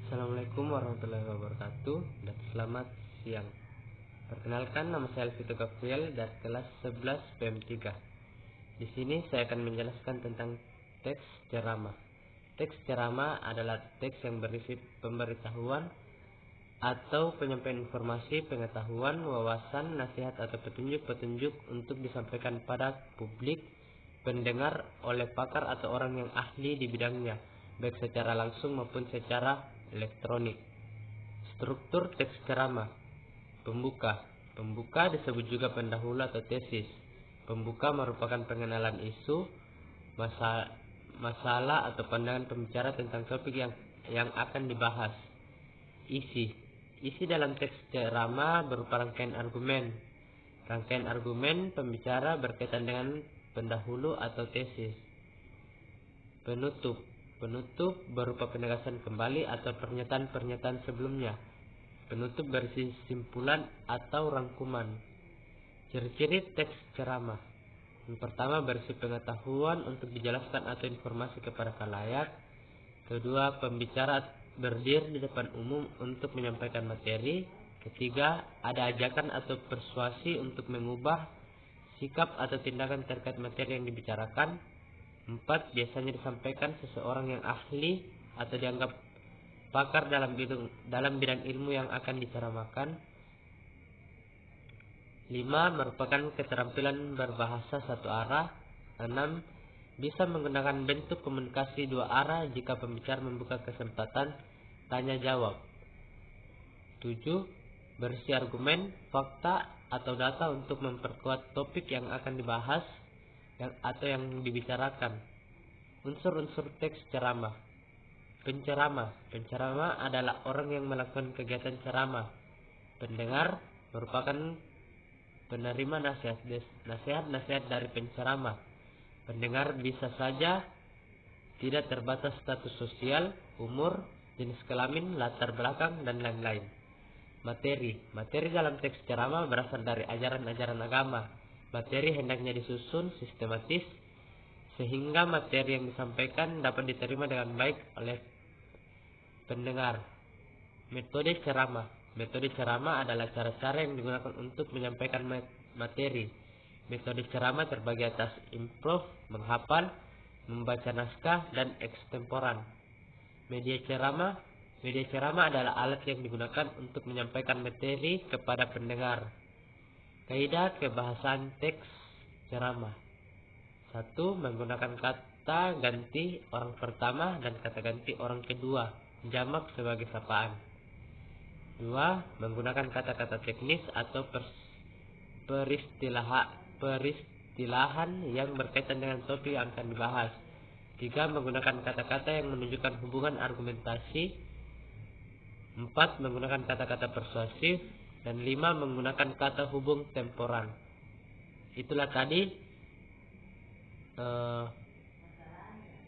Assalamualaikum warahmatullahi wabarakatuh dan selamat siang. Perkenalkan, nama saya Alvito Gabriel dari kelas 11 PM3. Di sini saya akan menjelaskan tentang teks ceramah. Teks ceramah adalah teks yang berisi pemberitahuan atau penyampaian informasi, pengetahuan, wawasan, nasihat atau petunjuk-petunjuk untuk disampaikan pada publik pendengar oleh pakar atau orang yang ahli di bidangnya, baik secara langsung maupun secara elektronik. Struktur teks ceramah. Pembuka. Pembuka disebut juga pendahulu atau tesis. Pembuka merupakan pengenalan isu, masalah atau pandangan pembicara tentang topik yang akan dibahas. Isi. Isi dalam teks ceramah berupa rangkaian argumen. Rangkaian argumen pembicara berkaitan dengan pendahulu atau tesis. Penutup. Penutup berupa penegasan kembali atau pernyataan-pernyataan sebelumnya. Penutup berisi simpulan atau rangkuman. Ciri-ciri teks ceramah. Yang pertama, berisi pengetahuan untuk dijelaskan atau informasi kepada khalayak. Kedua, pembicara berdiri di depan umum untuk menyampaikan materi. Ketiga, ada ajakan atau persuasi untuk mengubah sikap atau tindakan terkait materi yang dibicarakan. 4. Biasanya disampaikan seseorang yang ahli atau dianggap pakar dalam bidang ilmu yang akan diceramakan. 5. Merupakan keterampilan berbahasa satu arah. 6. Bisa menggunakan bentuk komunikasi dua arah jika pembicara membuka kesempatan tanya jawab. 7. Berisi argumen, fakta, atau data untuk memperkuat topik yang akan dibahas atau yang dibicarakan. Unsur-unsur teks ceramah. Penceramah. Penceramah adalah orang yang melakukan kegiatan ceramah. Pendengar merupakan penerima nasihat dari penceramah. Pendengar bisa saja tidak terbatas status sosial, umur, jenis kelamin, latar belakang, dan lain-lain. Materi. Materi dalam teks ceramah berasal dari ajaran-ajaran agama. Materi hendaknya disusun sistematis sehingga materi yang disampaikan dapat diterima dengan baik oleh pendengar. Metode ceramah. Metode ceramah adalah cara-cara yang digunakan untuk menyampaikan materi. Metode ceramah terbagi atas improv, menghafal, membaca naskah, dan ekstemporan. Media ceramah. Media ceramah adalah alat yang digunakan untuk menyampaikan materi kepada pendengar. Kaidah kebahasaan teks ceramah. 1. Menggunakan kata ganti orang pertama dan kata ganti orang kedua, jamak sebagai sapaan. 2. Menggunakan kata-kata teknis atau peristilahan yang berkaitan dengan topik yang akan dibahas. 3. Menggunakan kata-kata yang menunjukkan hubungan argumentasi. 4. Menggunakan kata-kata persuasif. Dan 5. Menggunakan kata hubung temporan. Itulah tadi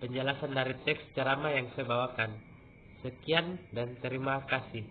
penjelasan dari teks ceramah yang saya bawakan. Sekian dan terima kasih.